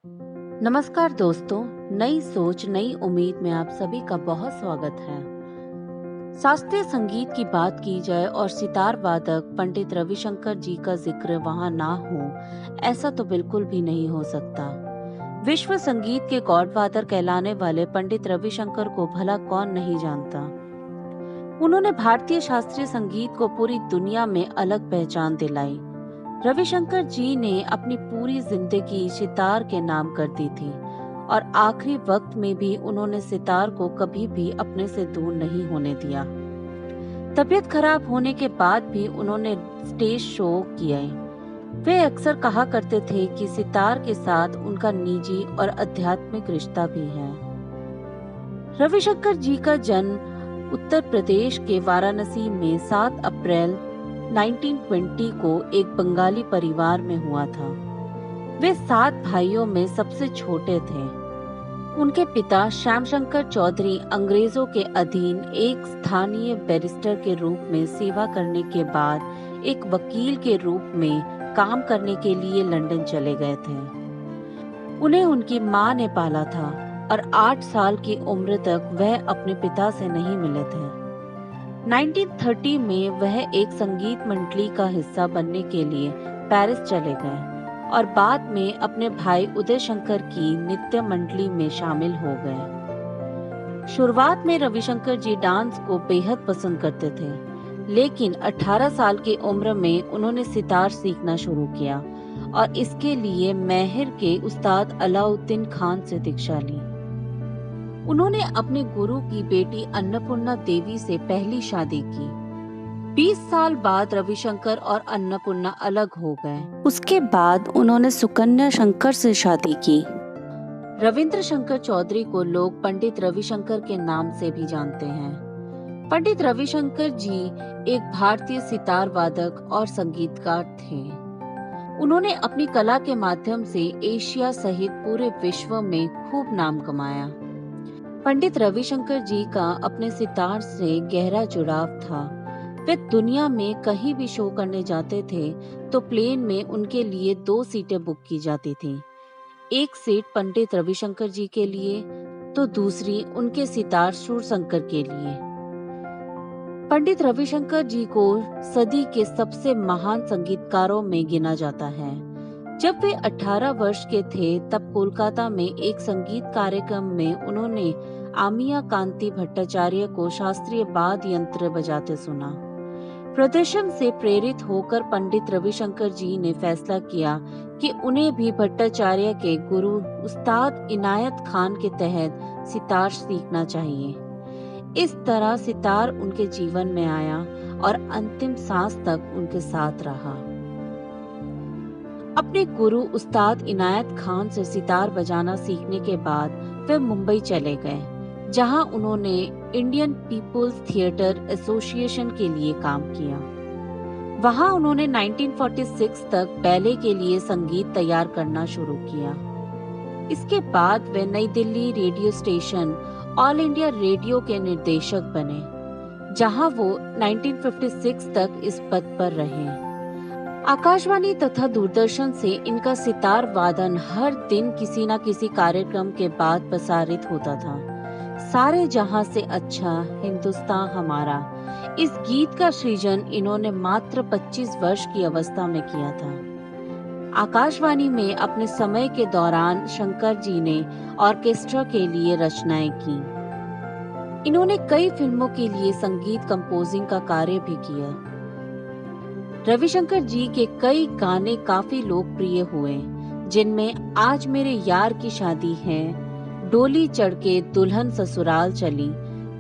नमस्कार दोस्तों, नई सोच नई उम्मीद में आप सभी का बहुत स्वागत है। शास्त्रीय संगीत की बात की जाए और सितार वादक पंडित रविशंकर जी का जिक्र वहां ना हो, ऐसा तो बिल्कुल भी नहीं हो सकता। विश्व संगीत के गॉडफादर कहलाने वाले पंडित रविशंकर को भला कौन नहीं जानता। उन्होंने भारतीय शास्त्रीय संगीत को पूरी दुनिया में अलग पहचान दिलाई। रविशंकर जी ने अपनी पूरी जिंदगी सितार के नाम कर दी थी और आखिरी वक्त में भी उन्होंने सितार को कभी भी अपने से दूर नहीं होने दिया। तबीयत खराब होने के बाद भी उन्होंने स्टेज शो किए। वे अक्सर कहा करते थे कि सितार के साथ उनका निजी और आध्यात्मिक रिश्ता भी है। रविशंकर जी का जन्म उत्तर प्रदेश के वाराणसी में 7 अप्रैल 1920 को एक बंगाली परिवार में हुआ था। वे 7 भाइयों में सबसे छोटे थे। उनके पिता श्यामशंकर चौधरी अंग्रेजों के अधीन एक स्थानीय बैरिस्टर के रूप में सेवा करने के बाद एक वकील के रूप में काम करने के लिए लंदन चले गए थे। उन्हें उनकी मां ने पाला था और 8 साल की उम्र तक वह अपने पिता से नहीं मिले थे। 1930 में वह एक संगीत मंडली का हिस्सा बनने के लिए पेरिस चले गए और बाद में अपने भाई उदय शंकर की नृत्य मंडली में शामिल हो गए। शुरुआत में रविशंकर जी डांस को बेहद पसंद करते थे, लेकिन 18 साल की उम्र में उन्होंने सितार सीखना शुरू किया और इसके लिए मैहर के उस्ताद अलाउद्दीन खान से दीक्षा ली। उन्होंने अपने गुरु की बेटी अन्नपूर्णा देवी से पहली शादी की। 20 साल बाद रविशंकर और अन्नपूर्णा अलग हो गए। उसके बाद उन्होंने सुकन्या शंकर से शादी की। रविंद्र शंकर चौधरी को लोग पंडित रविशंकर के नाम से भी जानते हैं। पंडित रविशंकर जी एक भारतीय सितार वादक और संगीतकार थे। उन्होंने अपनी कला के माध्यम से एशिया सहित पूरे विश्व में खूब नाम कमाया। पंडित रविशंकर जी का अपने सितार से गहरा जुड़ाव था। वे दुनिया में कहीं भी शो करने जाते थे तो प्लेन में उनके लिए 2 सीटें बुक की जाती थी। एक सीट पंडित रविशंकर जी के लिए तो दूसरी उनके सितार शूरशंकर के लिए। पंडित रविशंकर जी को सदी के सबसे महान संगीतकारों में गिना जाता है। जब वे 18 वर्ष के थे तब कोलकाता में एक संगीत कार्यक्रम में उन्होंने आमिया कांति भट्टाचार्य को शास्त्रीय वाद्य यंत्र बजाते सुना। प्रदर्शन से प्रेरित होकर पंडित रविशंकर जी ने फैसला किया कि उन्हें भी भट्टाचार्य के गुरु उस्ताद इनायत खान के तहत सितार सीखना चाहिए। इस तरह सितार उनके जीवन में आया और अंतिम सांस तक उनके साथ रहा। अपने गुरु उस्ताद इनायत खान से सितार बजाना सीखने के बाद वे मुंबई चले गए, जहां उन्होंने इंडियन पीपुल्स थिएटर एसोसिएशन के लिए काम किया। वहां उन्होंने 1946 तक बैले के लिए संगीत तैयार करना शुरू किया। इसके बाद वे नई Delhi radio station all India radio के निर्देशक बने, जहां वो 1956 तक इस पद पर रहे। आकाशवाणी तथा दूरदर्शन से इनका सितार वादन हर दिन किसी न किसी कार्यक्रम के बाद प्रसारित होता था। सारे जहां से अच्छा हिंदुस्तान हमारा, इस गीत का सृजन इन्होंने मात्र 25 वर्ष की अवस्था में किया था। आकाशवाणी में अपने समय के दौरान शंकर जी ने ऑर्केस्ट्रा के लिए रचनाएं की। इन्होंने कई फिल्मों के लिए संगीत कंपोजिंग का कार्य भी किया। रविशंकर जी के कई गाने काफी लोकप्रिय हुए, जिनमें आज मेरे यार की शादी है, डोली चढ़ के दुल्हन ससुराल चली,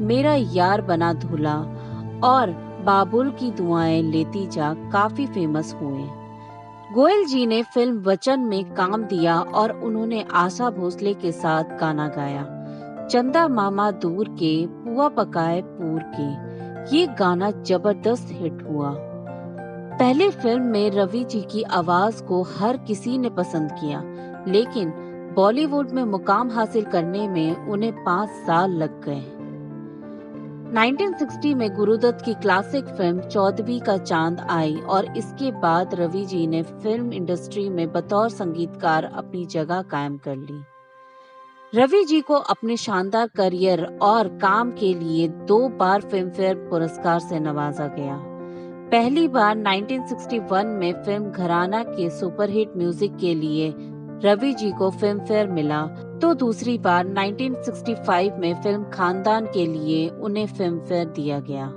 मेरा यार बना दूल्हा और बाबुल की दुआएं लेती जा काफी फेमस हुए। गोयल जी ने फिल्म वचन में काम दिया और उन्होंने आशा भोसले के साथ गाना गाया। चंदा मामा दूर के पुआ पकाए पूर के, ये गाना जबरदस्त हिट हुआ। पहले फिल्म में रवि जी की आवाज को हर किसी ने पसंद किया, लेकिन बॉलीवुड में मुकाम हासिल करने में उन्हें 5 साल लग गए। 1960 में गुरुदत्त की क्लासिक फिल्म चौदहवीं का चांद आई और इसके बाद रवि जी ने फिल्म इंडस्ट्री में बतौर संगीतकार अपनी जगह कायम कर ली। रवि जी को अपने शानदार करियर और काम के लिए 2 बार फिल्म फेयर पुरस्कार से नवाजा गया। पहली बार 1961 में फिल्म घराना के सुपरहिट म्यूजिक के लिए रवि जी को फिल्म फेयर मिला, तो दूसरी बार 1965 में फिल्म खानदान के लिए उन्हें फिल्म फेयर दिया गया।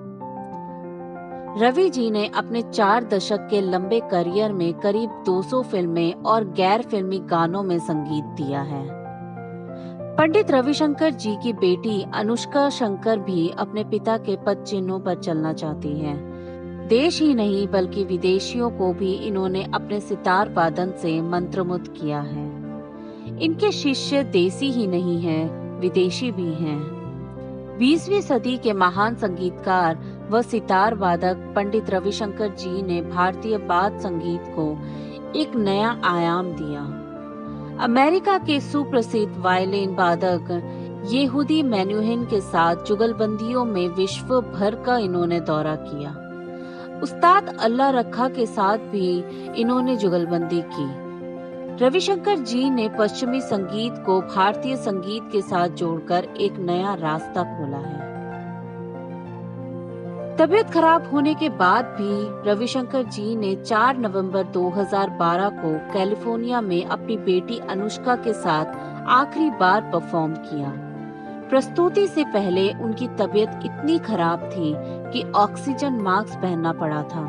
रवि जी ने अपने 4 दशक के लंबे करियर में करीब 200 फिल्में और गैर फिल्मी गानों में संगीत दिया है। पंडित रविशंकर जी की बेटी अनुष्का शंकर भी अपने पिता के पद चिन्हों पर चलना चाहती हैं। देश ही नहीं बल्कि विदेशियों को भी इन्होंने अपने सितार वादन से मंत्रमुग्ध किया है। इनके शिष्य देसी ही नहीं हैं, विदेशी भी हैं। 20वीं सदी के महान संगीतकार व सितार वादक पंडित रविशंकर जी ने भारतीय वाद्य संगीत को एक नया आयाम दिया। अमेरिका के सुप्रसिद्ध वायलिन वादक येहूदी मेनुहिन के साथ जुगलबंदियों में विश्व भर का इन्होंने दौरा किया। उस्ताद अल्लाह रखा के साथ भी इन्होंने जुगलबंदी की। रविशंकर जी ने पश्चिमी संगीत को भारतीय संगीत के साथ जोड़कर एक नया रास्ता खोला है। तबीयत खराब होने के बाद भी रविशंकर जी ने 4 नवंबर 2012 को कैलिफोर्निया में अपनी बेटी अनुष्का के साथ आखिरी बार परफॉर्म किया। प्रस्तुति से पहले उनकी तबीयत इतनी खराब थी कि ऑक्सीजन मास्क पहनना पड़ा था।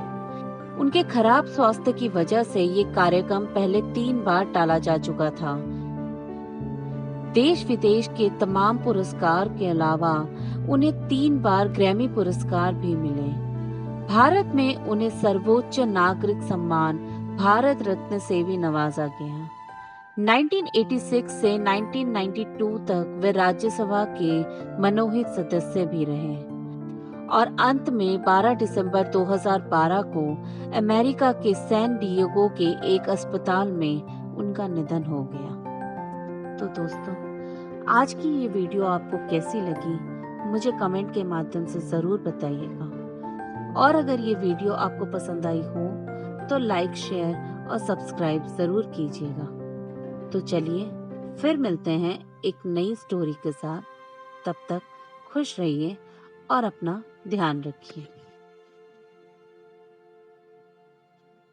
उनके खराब स्वास्थ्य की वजह से ये कार्यक्रम पहले 3 बार टाला जा चुका था। देश विदेश के तमाम पुरस्कार के अलावा उन्हें 3 बार ग्रैमी पुरस्कार भी मिले। भारत में उन्हें सर्वोच्च नागरिक सम्मान भारत रत्न से भी नवाजा गया। 1986 से 1992 तक वे राज्यसभा के मनोनीत सदस्य भी रहे और अंत में 12 दिसंबर 2012 को अमेरिका के सैन डिएगो के एक अस्पताल में उनका निधन हो गया। तो दोस्तों, आज की ये वीडियो आपको कैसी लगी मुझे कमेंट के माध्यम से जरूर बताइएगा और अगर ये वीडियो आपको पसंद आई हो तो लाइक, शेयर और सब्सक्राइब जरूर कीजिएगा। तो चलिए फिर मिलते हैं एक नई स्टोरी के साथ। तब तक खुश रहिए और अपना ध्यान रखिए।